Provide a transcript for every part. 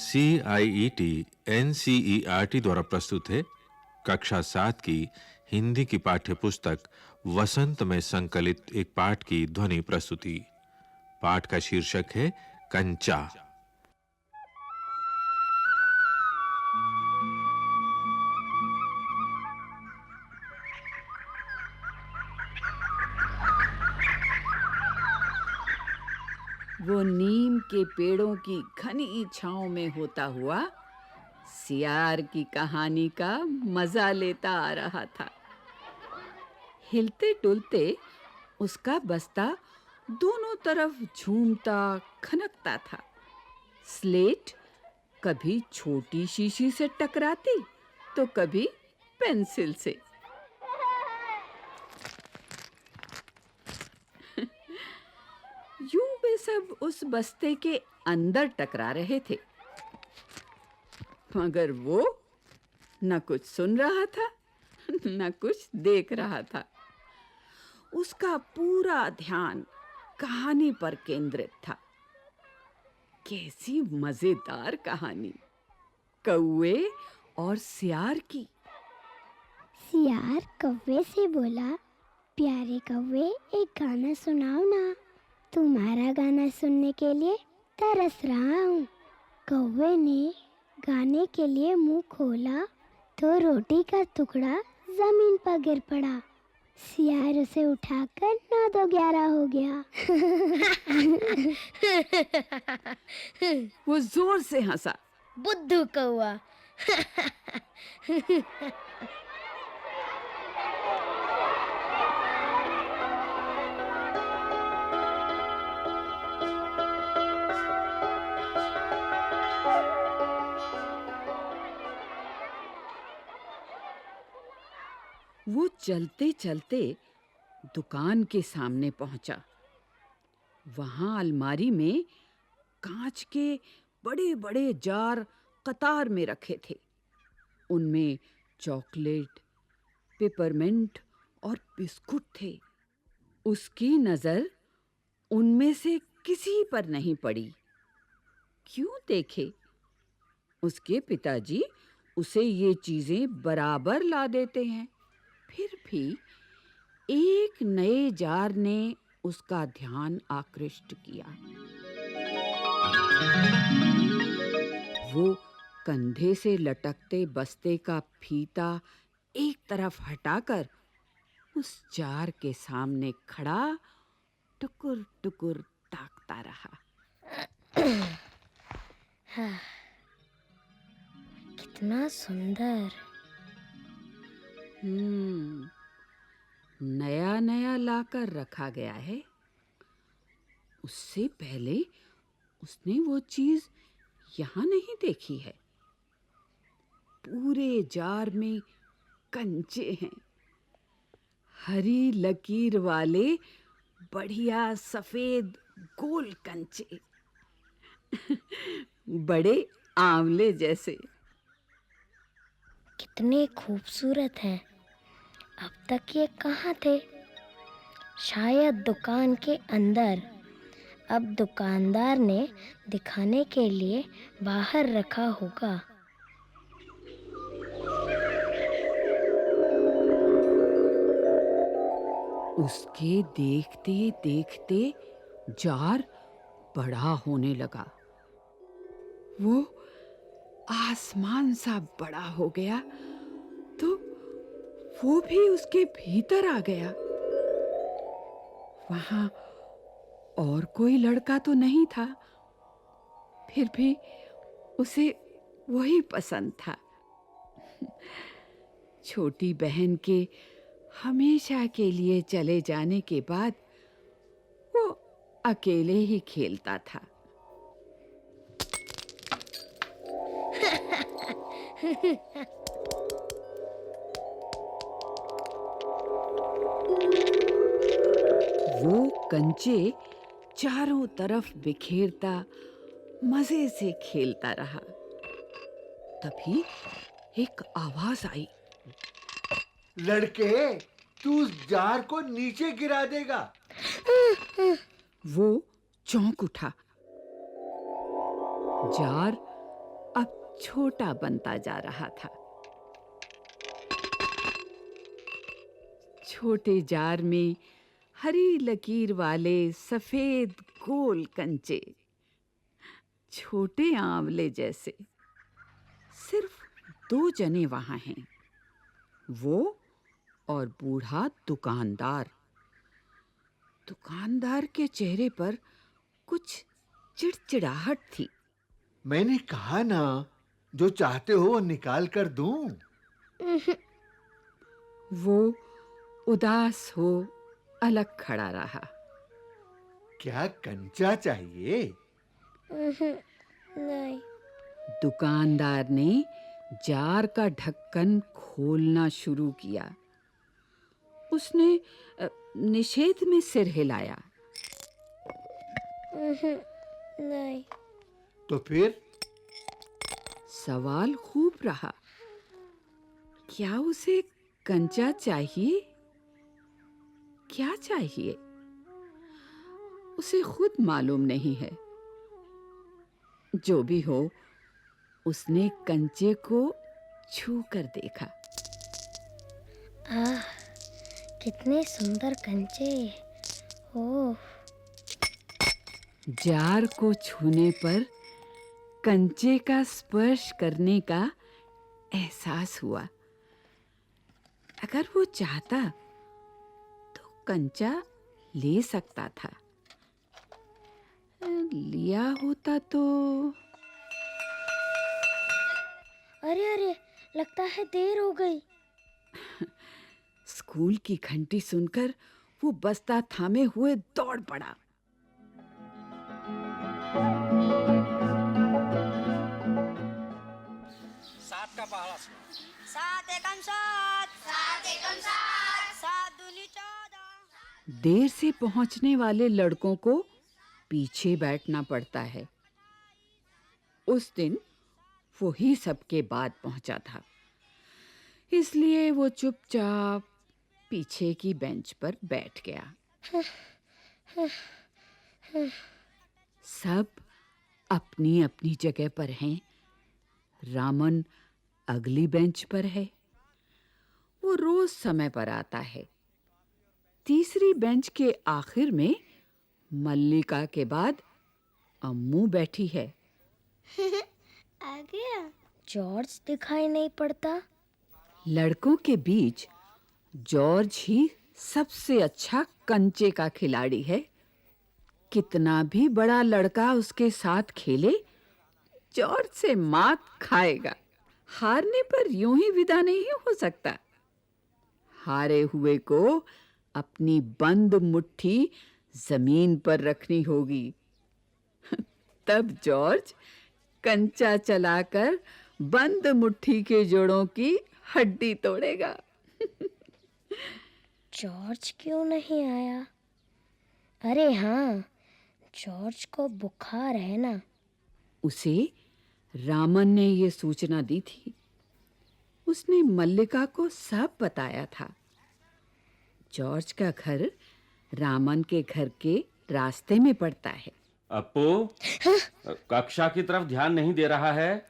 CIET NCERT द्वारा प्रस्तुत है कक्षा 7 की हिंदी की पाठ्य पुस्तक वसंत में संकलित एक पाठ की ध्वनि प्रस्तुति। पाठ का शीर्षक है कंचा। वो नीम के पेड़ों की घनी छांव में होता हुआ सियार की कहानी का मजा लेता आ रहा था। हिलते डुलते उसका बस्ता दोनों तरफ झूमता खनकता था। स्लेट कभी छोटी शीशी से टकराती तो कभी पेंसिल से। यूं वे सब उस बस्ते के अंदर टकरा रहे थे, मगर वो न कुछ सुन रहा था न कुछ देख रहा था। उसका पूरा ध्यान कहानी पर केंद्रित था। कैसी मजेदार कहानी, कौवे और सियार की। सियार कौवे से बोला, प्यारे कौवे, एक गाना सुनाओ ना, तुम्हारा गाना सुनने के लिए तरस रहा हूँ। कौवे ने गाने के लिए मुंह खोला तो रोटी का टुकड़ा जमीन पर गिर पड़ा। सियार उसे उठाकर 9-2-11 हो गया। वो जोर से हंसा। बुद्धू कौवा। वो चलते-चलते दुकान के सामने पहुंचा। वहां अलमारी में कांच के बड़े-बड़े जार कतार में रखे थे। उनमें चॉकलेट, पेपरमिंट और बिस्कुट थे। उसकी नजर उनमें से किसी पर नहीं पड़ी। क्यों देखे? उसके पिताजी उसे ये चीजें बराबर ला देते हैं। फिर भी एक नए जार ने उसका ध्यान आकृष्ट किया। वो कंधे से लटकते बस्ते का फीता एक तरफ हटाकर उस जार के सामने खड़ा टुकुर-टुकुर ताकता रहा। कितना सुंदर। नया-नया लाकर रखा गया है। उससे पहले उसने वो चीज यहाँ नहीं देखी है। पूरे जार में कंचे हैं, हरी लकीर वाले बढ़िया सफेद गोल कंचे, बड़े आंवले जैसे। कितने खूबसूरत हैं। अब तक ये कहाँ थे? शायद दुकान के अंदर। अब दुकानदार ने दिखाने के लिए बाहर रखा होगा। उसके देखते-देखते जार बड़ा होने लगा। वो आसमान सा बड़ा हो गया तो वो भी उसके भीतर आ गया। वहां और कोई लड़का तो नहीं था, फिर भी उसे वही पसंद था। छोटी बहन के हमेशा के लिए चले जाने के बाद वो अकेले ही खेलता था। वो कंचे चारों तरफ बिखेरता मजे से खेलता रहा। तभी एक आवाज आई। लड़के, तू उस जार को नीचे गिरा देगा। वो चौंक उठा। जार छोटा बनता जा रहा था। छोटे जार में हरी लकीर वाले सफेद गोल कंचे, छोटे आंवले जैसे। सिर्फ 2 जने वहां हैं, वो और बूढ़ा दुकानदार। दुकानदार के चेहरे पर कुछ चिड़चिड़ाहट थी। मैंने कहा ना, जो चाहते हो वो निकाल कर दूं। वो उदास हो अलग खड़ा रहा। क्या कंचा चाहिए? नहीं। दुकानदार ने जार का ढक्कन खोलना शुरू किया। उसने निषेध में सिर हिलाया। नहीं। तो फिर? सवाल खूब रहा, क्या उसे कंचा चाहिए? क्या चाहिए उसे खुद मालूम नहीं है। जो भी हो, उसने कंचे को छू कर देखा। आह, कितने सुंदर कंचे। ओह, जार को छूने पर कंचे का स्पर्श करने का एहसास हुआ। अगर वो चाहता तो कंचा ले सकता था। लिया होता तो। अरे अरे, लगता है देर हो गई। स्कूल की घंटी सुनकर वो बस्ता थामे हुए दौड़ पड़ा। सात का पहाड़ा सुनो। 7 एकम 7 7 एकम 7 7 दूनी 14। देर से पहुंचने वाले लड़कों को पीछे बैठना पड़ता है। उस दिन वो ही सबके बाद पहुंचा था, इसलिए वो चुपचाप पीछे की बेंच पर बैठ गया। सब अपनी अपनी जगह पर हैं। रामन अगली बेंच पर है। वो रोज समय पर आता है। तीसरी बेंच के आखिर में मल्लिका के बाद अम्मू बैठी है। आ गया। जॉर्ज दिखाई नहीं पड़ता। लड़कों के बीच जॉर्ज ही सबसे अच्छा कंचे का खिलाड़ी है। कितना भी बड़ा लड़का उसके साथ खेले, जॉर्ज से मात खाएगा। हारने पर यूं ही विदा नहीं हो सकता। हारे हुए को अपनी बंद मुट्ठी जमीन पर रखनी होगी। तब जॉर्ज कंचा चलाकर बंद मुट्ठी के जोड़ों की हड्डी तोड़ेगा। जॉर्ज क्यों नहीं आया? अरे हाँ, जॉर्ज को बुखार है ना। उसे रामन ने ये सूचना दी थी। उसने मल्लिका को सब बताया था। जॉर्ज का घर रामन के घर के रास्ते में पड़ता है। अपू, कक्षा की तरफ ध्यान नहीं दे रहा है।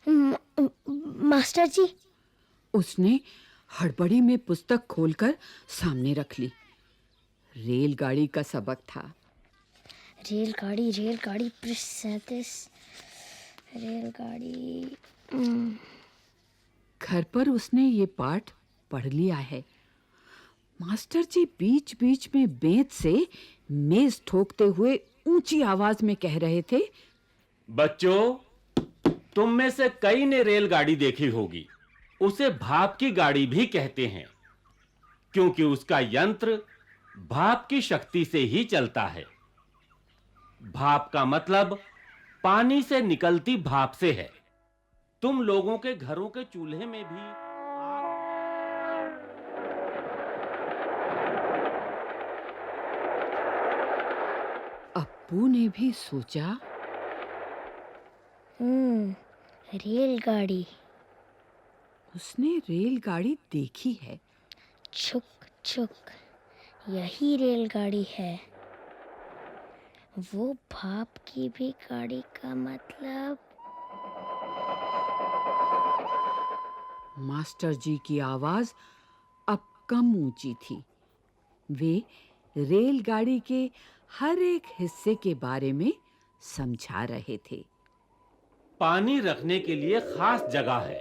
मास्टर जी। उसने हड़बड़ी में पुस्तक खोलकर सामने रख ली। रेलगाड़ी का सबक था। रेलगाड़ी पृष्ठ 37। रेलगाड़ी। घर पर उसने ये पाठ पढ़ लिया है। मास्टर जी बीच-बीच में बेंत से मेज ठोकते हुए ऊंची आवाज में कह रहे थे, बच्चों, तुम में से कई ने रेलगाड़ी देखी होगी। उसे भाप की गाड़ी भी कहते हैं, क्योंकि उसका यंत्र भाप की शक्ति से ही चलता है। भाप का मतलब पानी से निकलती भाप से है। तुम लोगों के घरों के चूल्हे में भी अप्पू ने भी सोचा, रेलगाड़ी। उसने रेलगाड़ी देखी है। छुक छुक, यही रेलगाड़ी है। वो भाप की भी गाड़ी का मतलब। मास्टर जी की आवाज अब कम ऊंची थी। वे रेलगाड़ी के हर एक हिस्से के बारे में समझा रहे थे। पानी रखने के लिए खास जगह है।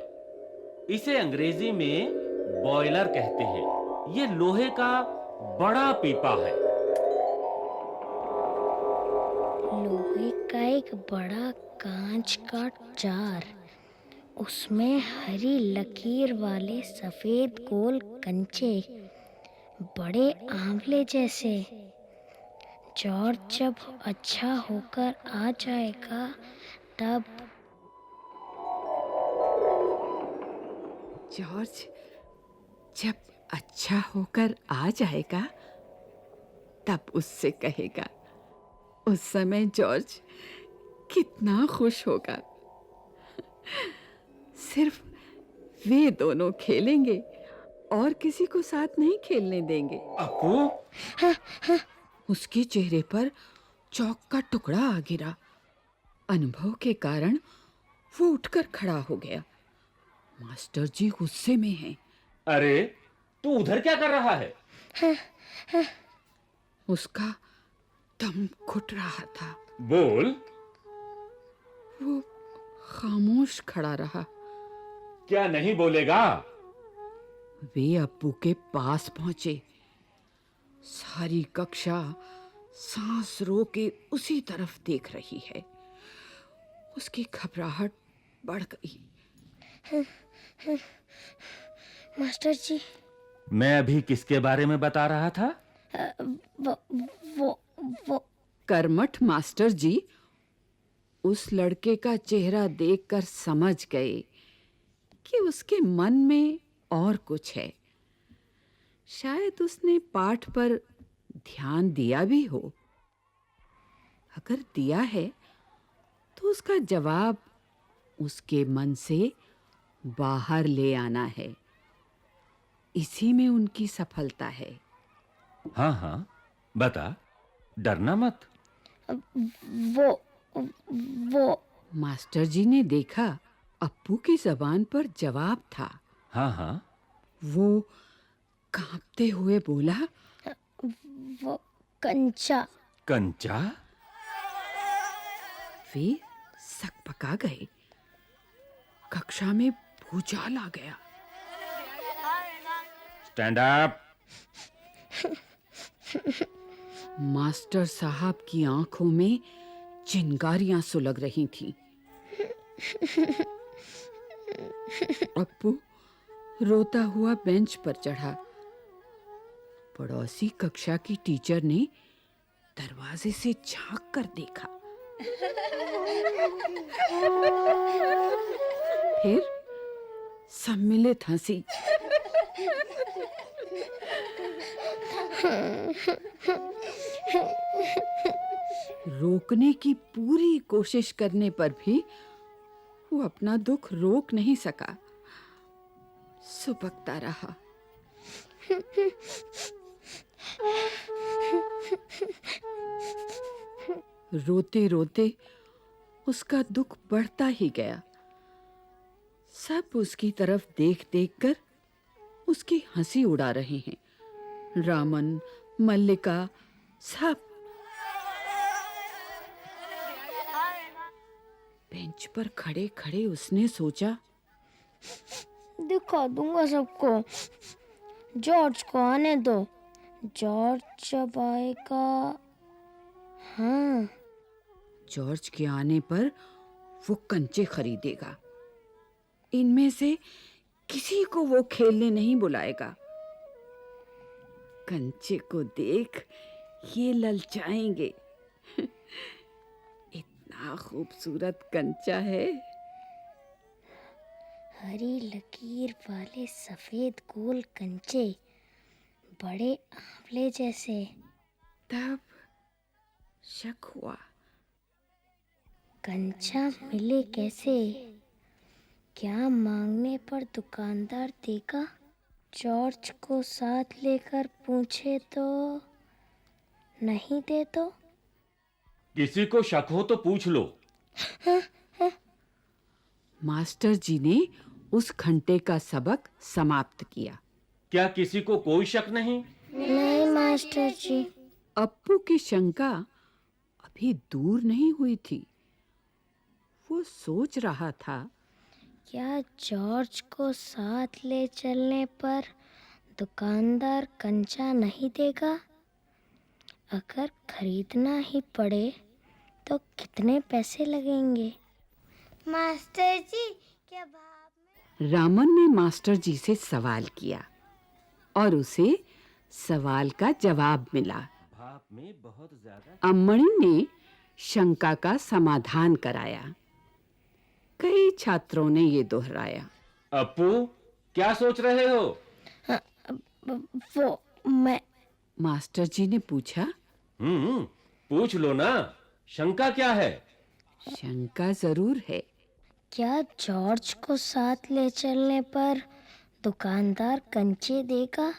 इसे अंग्रेजी में बॉयलर कहते हैं। ये लोहे का बड़ा पीपा है। लोहे का एक बड़ा कांच का जार, उसमें हरी लकीर वाले सफेद गोल कंचे, बड़े आंवले जैसे। जॉर्ज जब अच्छा होकर आ जाएगा तब। जॉर्ज जब अच्छा होकर आ जाएगा तब उससे कहेगा। उस समय जॉर्ज कितना खुश होगा। सिर्फ वे दोनों खेलेंगे और किसी को साथ नहीं खेलने देंगे। अप्पू, उसके चेहरे पर चौक का टुकड़ा आ गिरा। अनुभव के कारण वो उठकर खड़ा हो गया। मास्टर जी गुस्से में हैं। अरे तू उधर क्या कर रहा है? उसका दम घुट रहा था। बोल। वो खामोश खड़ा रहा। क्या नहीं बोलेगा? वे अप्पू के पास पहुंचे। सारी कक्षा सांस रोके उसी तरफ देख रही है। उसकी घबराहट बढ़ गई। मास्टर जी, मैं अभी किसके बारे में बता रहा था? वो वो वो कर्मठ मास्टर जी उस लड़के का चेहरा देखकर समझ गए कि उसके मन में और कुछ है। शायद उसने पाठ पर ध्यान दिया भी हो। अगर दिया है तो उसका जवाब उसके मन से बाहर ले आना है। इसी में उनकी सफलता है। हाँ हाँ, बता, डरना मत। वो वो मास्टर जी ने देखा अप्पू की जबान पर जवाब था। हाँ हाँ। वो कांपते हुए बोला, वो कंचा। कंचा? वे सकपका गए। कक्षा में भूचाल आ गया। Stand up. मास्टर साहब की आंखों में चिंगारियां सुलग रही थीं। अप्पू रोता हुआ बेंच पर चढ़ा। पड़ोसी कक्षा की टीचर ने दरवाजे से झांक कर देखा। फिर सम्मिलित हंसी। रोकने की पूरी कोशिश करने पर भी वो अपना दुख रोक नहीं सका। सुबकता रहा। रोते रोते उसका दुख बढ़ता ही गया। सब उसकी तरफ देख देखकर उसकी हंसी उड़ा रहे हैं। रामन, मल्लिका, सब। बेंच पर खड़े खड़े उसने सोचा, दिखा दूंगा सबको। जॉर्ज को आने दो। जॉर्ज जब आएगा। हाँ, जॉर्ज के आने पर वो कंचे खरीदेगा। इनमें से किसी को वो खेलने नहीं बुलाएगा। कंचे को देख ये ललचाएंगे। इतना खूबसूरत कंचा है। हरी लकीर वाले सफेद गोल कंचे, बड़े आंवले जैसे। तब शक हुआ। कंचा मिले कैसे? क्या मांगने पर दुकानदार देगा? जॉर्ज को साथ लेकर पूछे तो? नहीं दे तो? किसी को शक हो तो पूछ लो। मास्टर जी ने उस घंटे का सबक समाप्त किया। क्या किसी को कोई शक नहीं? नहीं मास्टर जी। अप्पू की शंका अभी दूर नहीं हुई थी। वो सोच रहा था, क्या जॉर्ज को साथ ले चलने पर दुकानदार कंचा नहीं देगा? अगर खरीदना ही पड़े तो कितने पैसे लगेंगे? मास्टर जी, क्या भाप में? रामन ने मास्टर जी से सवाल किया और उसे सवाल का जवाब मिला। भाप में बहुत ज्यादा। अम्मणी ने शंका का समाधान कराया। कई छात्रों ने ये दोहराया। अप्पू, क्या सोच रहे हो? वो मैं मास्टर जी ने पूछा। पूछ लो ना, शंका क्या है? शंका जरूर है। क्या जॉर्ज को साथ ले चलने पर दुकानदार कंचे देगा?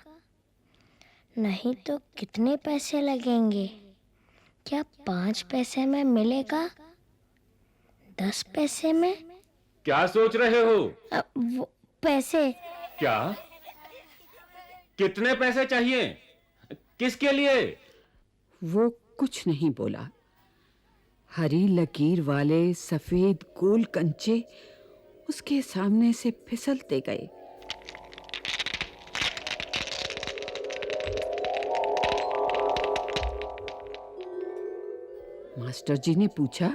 नहीं तो कितने पैसे लगेंगे? क्या 5 पैसे में मिलेगा? 10 पैसे में? क्या सोच रहे हो? वो पैसे। क्या? कितने पैसे चाहिए? किसके लिए? वो कुछ नहीं बोला। हरी लकीर वाले सफेद गोल कंचे उसके सामने से फिसलते गए। मास्टर जी ने पूछा,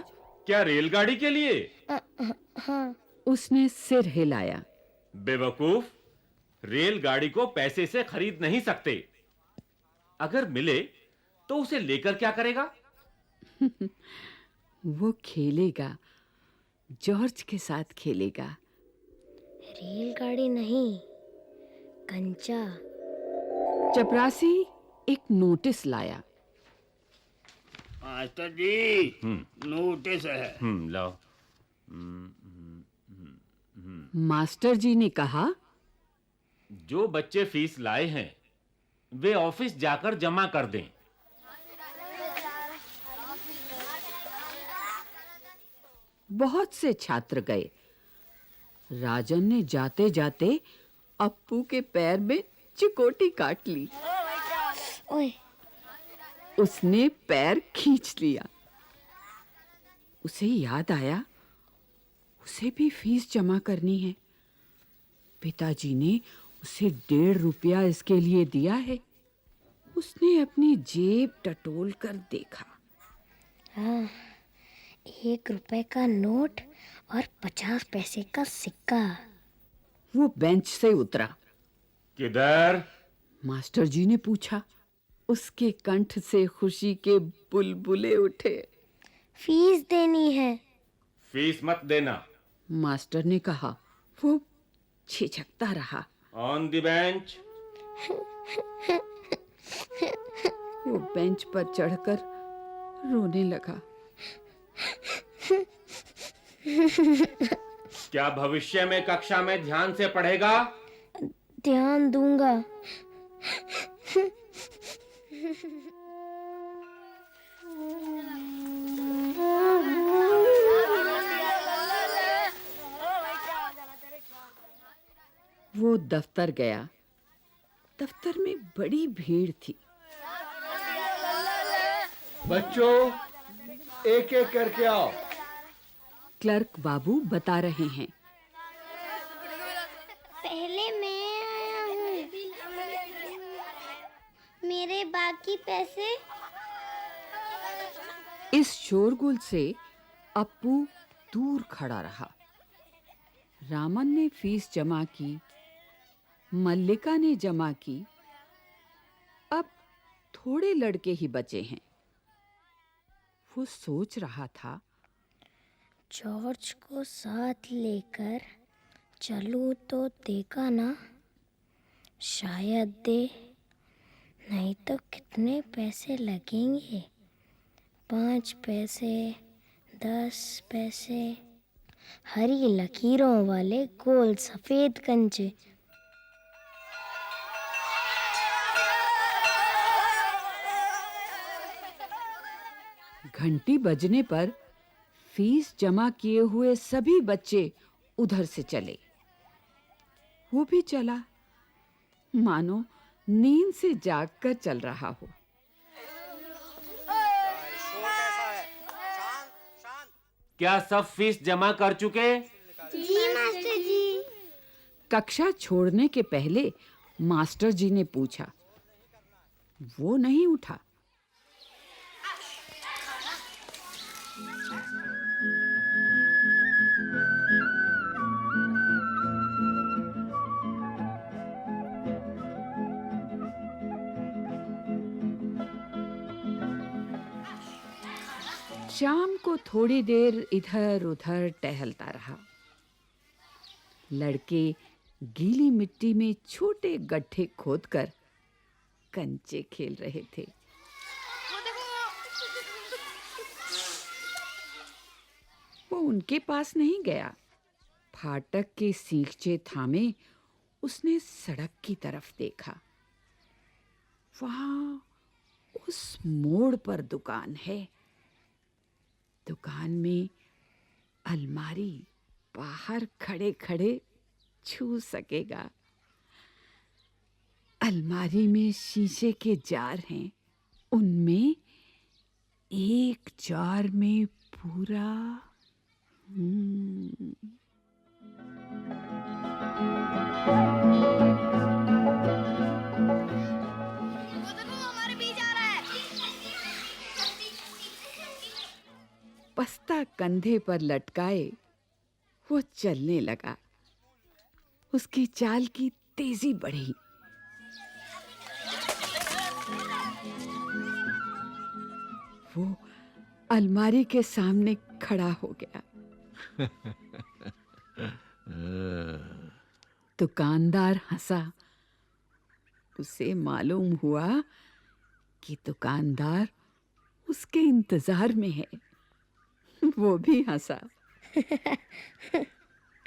क्या रेलगाड़ी के लिए? हाँ। उसने सिर हिलाया। बेवकूफ, रेलगाड़ी को पैसे से खरीद नहीं सकते। अगर मिले तो उसे लेकर क्या करेगा? वो खेलेगा, जॉर्ज के साथ खेलेगा। रेलगाड़ी नहीं, कंचा। चपरासी एक नोटिस लाया। मास्टर जी, नोटिस है। लाओ। मास्टर जी ने कहा, जो बच्चे फीस लाए हैं वे ऑफिस जाकर जमा कर दें। बहुत से छात्र गए। राजन ने जाते जाते अप्पू के पैर में चिकोटी काट ली। ओए, उसने पैर खींच लिया। उसे याद आया, उसे भी फीस जमा करनी है। पिताजी ने उसे 1.5 रुपया इसके लिए दिया है। उसने अपनी जेब टटोल कर देखा। हाँ, 1 रुपए का नोट और 50 पैसे का सिक्का। वो बेंच से उतरा। किधर? मास्टर जी ने पूछा। उसके कंठ से खुशी के बुलबुले उठे। फीस देनी है। फीस मत देना। मास्टर ने कहा। वो झिझकता रहा। On the bench. वो बेंच पर चढ़कर रोने लगा। क्या भविष्य में कक्षा में ध्यान से पढ़ेगा? ध्यान दूंगा। वो दफ्तर गया। दफ्तर में बड़ी भीड़ थी। बच्चों, एक एक करके आओ। क्लर्क बाबू बता रहे हैं। पहले मैं आया हूँ। मेरे बाकी पैसे? इस शोरगुल से अप्पू दूर खड़ा रहा। रामन ने फीस जमा की, मल्लिका ने जमा की। अब थोड़े लड़के ही बचे हैं। वो सोच रहा था, जॉर्ज को साथ लेकर चलूं तो देगा ना? शायद दे, नहीं तो कितने पैसे लगेंगे? 5 पैसे, 10 पैसे। हरी लकीरों वाले गोल सफेद कंचे। घंटी बजने पर फीस जमा किए हुए सभी बच्चे उधर से चले। वो भी चला, मानो नींद से जागकर चल रहा हो। क्या सब फीस जमा कर चुके? जी मास्टर जी। कक्षा छोड़ने के पहले मास्टर जी ने पूछा। वो नहीं उठा। शाम को थोड़ी देर इधर-उधर टहलता रहा। लड़के गीली मिट्टी में छोटे गड्ढे खोदकर कंचे खेल रहे थे। वो उनके पास नहीं गया। फाटक के सींगचे थामे उसने सड़क की तरफ देखा। वहां उस मोड़ पर दुकान है। दुकान में अलमारी बाहर खड़े-खड़े छू सकेगा। अलमारी में शीशे के जार हैं। उनमें एक जार में पूरा पस्ता कंधे पर लटकाए वो चलने लगा। उसकी चाल की तेजी बढ़ी। वो अलमारी के सामने खड़ा हो गया। दुकानदार हंसा। उसे मालूम हुआ कि दुकानदार उसके इंतजार में है। वो भी हंसा।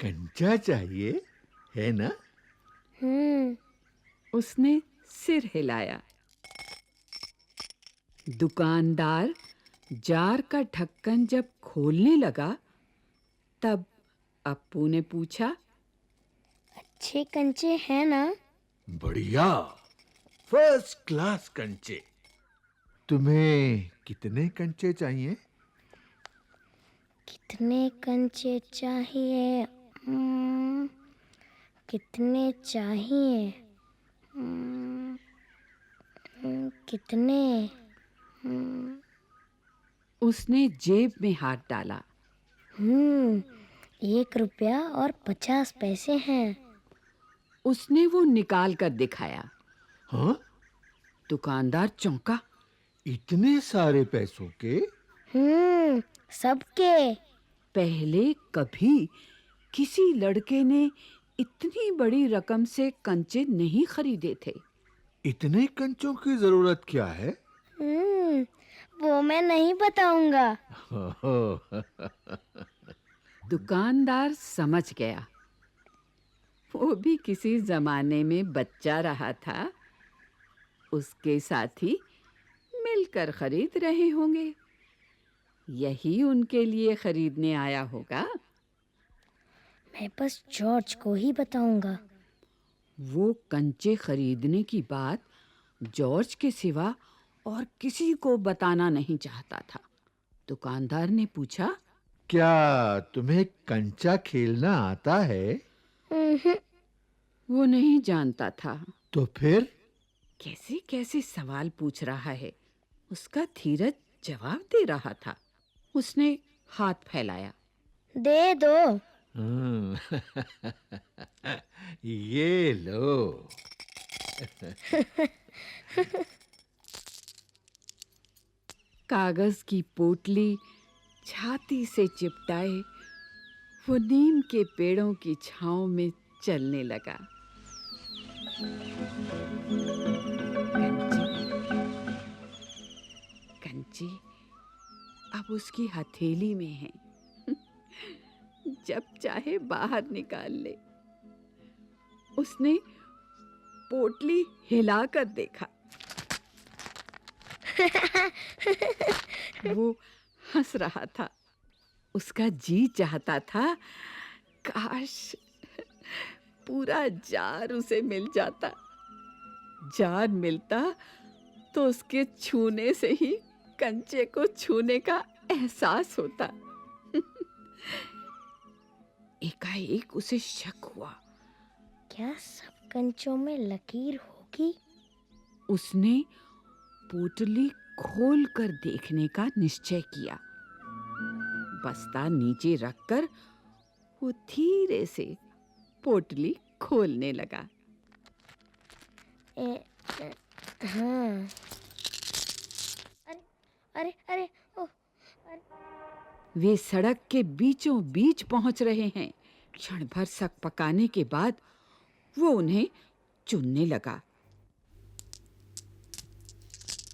कंचा चाहिए है ना? उसने सिर हिलाया। दुकानदार जार का ढक्कन जब खोलने लगा तब अप्पू ने पूछा, अच्छे कंचे हैं ना? बढ़िया, फर्स्ट क्लास कंचे। तुम्हें कितने कंचे चाहिए? कितने कंचे चाहिए? कितने चाहिए? कितने? उसने जेब में हाथ डाला। 1 रुपया और 50 पैसे हैं। उसने वो निकाल कर दिखाया। हाँ? दुकानदार चौंका। इतने सारे पैसों के? सबके। पहले कभी किसी लड़के ने इतनी बड़ी रकम से कंचे नहीं खरीदे थे। इतने कंचों की जरूरत क्या है? वो मैं नहीं बताऊंगा। दुकानदार समझ गया। वो भी किसी जमाने में बच्चा रहा था। उसके साथी मिलकर खरीद रहे होंगे। यही उनके लिए खरीदने आया होगा। मैं बस जॉर्ज को ही बताऊंगा। वो कंचे खरीदने की बात जॉर्ज के सिवा और किसी को बताना नहीं चाहता था। दुकानदार ने पूछा, क्या तुम्हें कंचा खेलना आता है? वो नहीं जानता था। तो फिर? कैसे कैसे सवाल पूछ रहा है। उसका धीरज जवाब दे रहा था। उसने हाथ फैलाया। दे दो। ये लो। कागज की पोटली छाती से चिपटाए वो नीम के पेड़ों की छांव में चलने लगा। कंची अब उसकी हथेली में है। जब चाहे बाहर निकाल ले। उसने पोटली हिलाकर देखा। वो हंस रहा था। उसका जी चाहता था काश पूरा जार उसे मिल जाता। जार मिलता तो उसके छूने से ही कंचे को छूने का एहसास होता। एकाएक उसे शक हुआ। क्या सब कंचों में लकीर होगी? उसने पोटली खोल कर देखने का निश्चय किया। बस्ता नीचे रखकर वो धीरे से पोटली खोलने लगा। हाँ। अरे अरे अरे ओह, वे सड़क के बीचों बीच पहुंच रहे हैं। क्षण भर सक पकाने के बाद वो उन्हें चुनने लगा।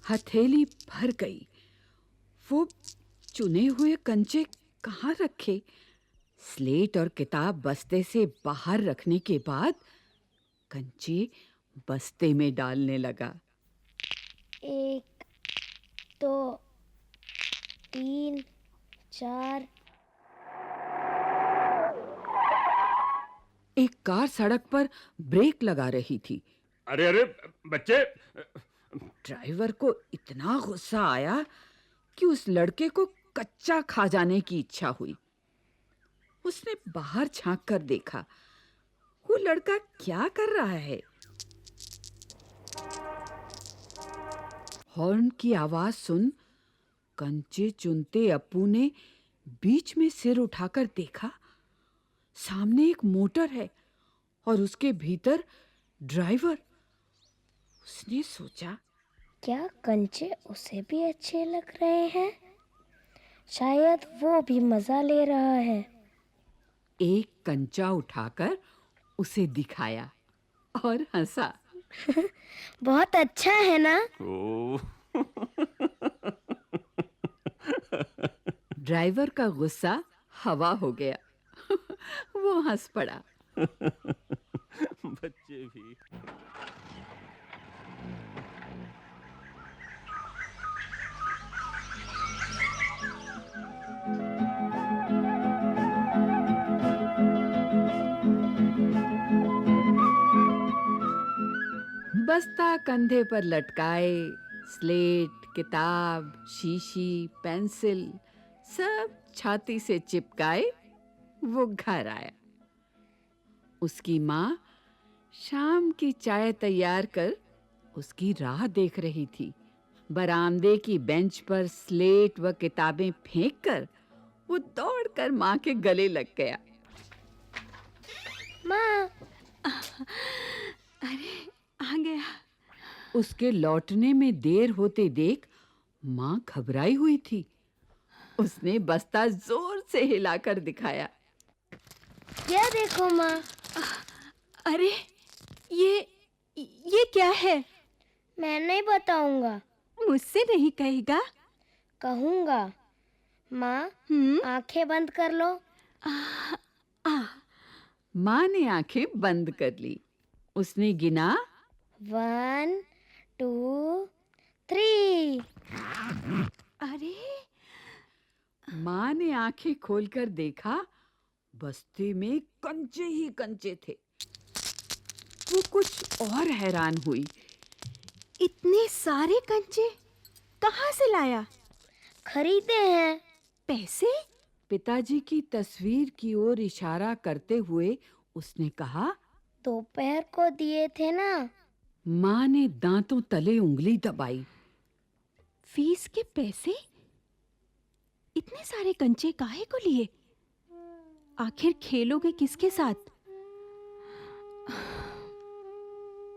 हथेली भर गई। वो चुने हुए कंचे कहाँ रखे? स्लेट और किताब बस्ते से बाहर रखने के बाद कंचे बस्ते में डालने लगा। 1 2 3 4। एक कार सड़क पर ब्रेक लगा रही थी। अरे अरे बच्चे, ड्राइवर को इतना गुस्सा आया कि उस लड़के को कच्चा खा जाने की इच्छा हुई। उसने बाहर झांक कर देखा, वो लड़का क्या कर रहा है। हॉर्न की आवाज सुन कंचे चुनते अप्पू ने बीच में सिर उठाकर देखा। सामने एक मोटर है और उसके भीतर ड्राइवर। उसने सोचा, क्या कंचे उसे भी अच्छे लग रहे हैं? शायद वो भी मजा ले रहा है। एक कंचा उठाकर उसे दिखाया और हंसा। बहुत अच्छा है ना? ओ ड्राइवर का गुस्सा हवा हो गया। वो हंस पड़ा। बच्चे भी। बस्ता कंधे पर लटकाए, स्लेट, किताब, शीशी, पेंसिल सब छाती से चिपकाए वो घर आया। उसकी माँ शाम की चाय तैयार कर उसकी राह देख रही थी। बरामदे की बेंच पर स्लेट व किताबें फेंककर वो दौड़कर माँ के गले लग गया। माँ, आ गया। उसके लौटने में देर होते देख माँ घबराई हुई थी। उसने बस्ता जोर से हिलाकर दिखाया। क्या देखो माँ? अरे ये क्या है? मैं नहीं बताऊंगा। मुझसे नहीं कहेगा? कहूंगा। माँ, आंखें बंद कर लो। माँ ने आंखें बंद कर ली। उसने गिना 1 2 3। अरे माँ ने आंखें खोलकर देखा, बस्ते में कंचे ही कंचे थे। वो कुछ और हैरान हुई। इतने सारे कंचे कहाँ से लाया? खरीदे हैं। पैसे? पिताजी की तस्वीर की ओर इशारा करते हुए उसने कहा। दोपहर को दिए थे ना। माँ ने दांतों तले उंगली दबाई। फीस के पैसे? इतने सारे कंचे काहे को लिए? आखिर खेलोगे किसके साथ?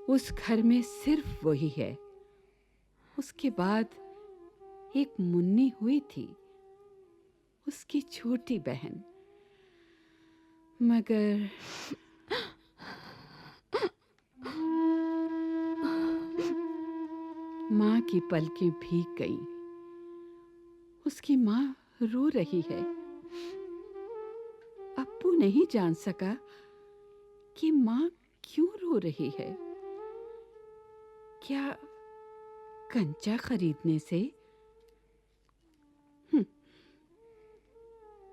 उस घर में सिर्फ वही है। उसके बाद एक मुन्नी हुई थी, उसकी छोटी बहन। मगर माँ की पलकें भीग गईं। उसकी माँ रो रही है। अप्पू नहीं जान सका कि माँ क्यों रो रही है। क्या कंचा खरीदने से?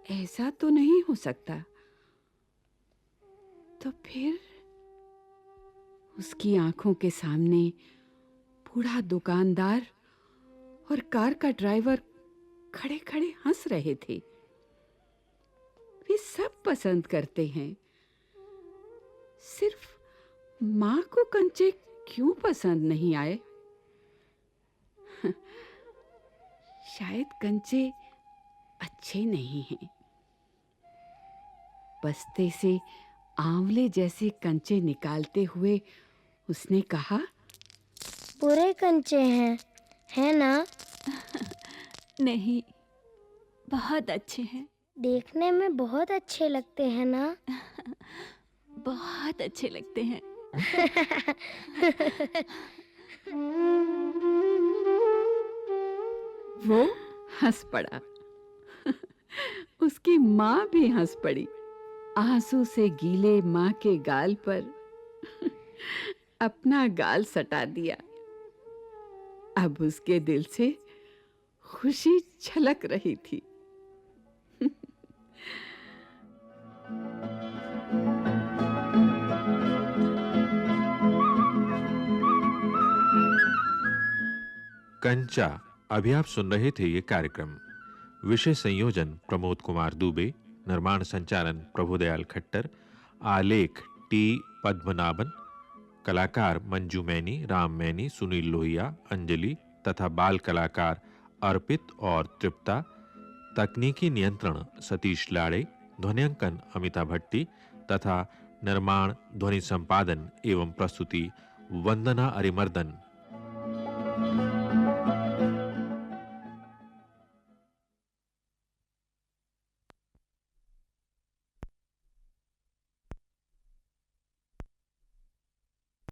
ऐसा तो नहीं हो सकता। तो फिर उसकी आंखों के सामने बूढ़ा दुकानदार और कार का ड्राइवर खड़े-खड़े हंस रहे थे। वे सब पसंद करते हैं, सिर्फ मां को कंचे क्यों पसंद नहीं आए? शायद कंचे अच्छे नहीं हैं। बस्ते से आंवले जैसे कंचे निकालते हुए उसने कहा, बुरे कंचे हैं, है ना? नहीं, बहुत अच्छे हैं। देखने में बहुत अच्छे लगते हैं ना? बहुत अच्छे लगते हैं। वो हंस पड़ा। उसकी माँ भी हंस पड़ी। आंसू से गीले माँ के गाल पर अपना गाल सटा दिया। अब उसके दिल से खुशी छलक रही थी। कंचा। अभी आप सुन रहे थे ये कार्यक्रम। विषय संयोजन प्रमोद कुमार दुबे, निर्माण संचालन प्रभुदयाल खट्टर, आलेख टी पद्मनाभन, कलाकार मंजू मैनी, राम मैनी, सुनील लोहिया, अंजलि तथा बाल कलाकार अर्पित और तृप्ता, तकनीकी नियंत्रण सतीश लाड़े, ध्वनियांकन अमिता भट्टी तथा निर्माण ध्वनि संपादन एवं प्रस्तुति वंदना अरिमर्दन।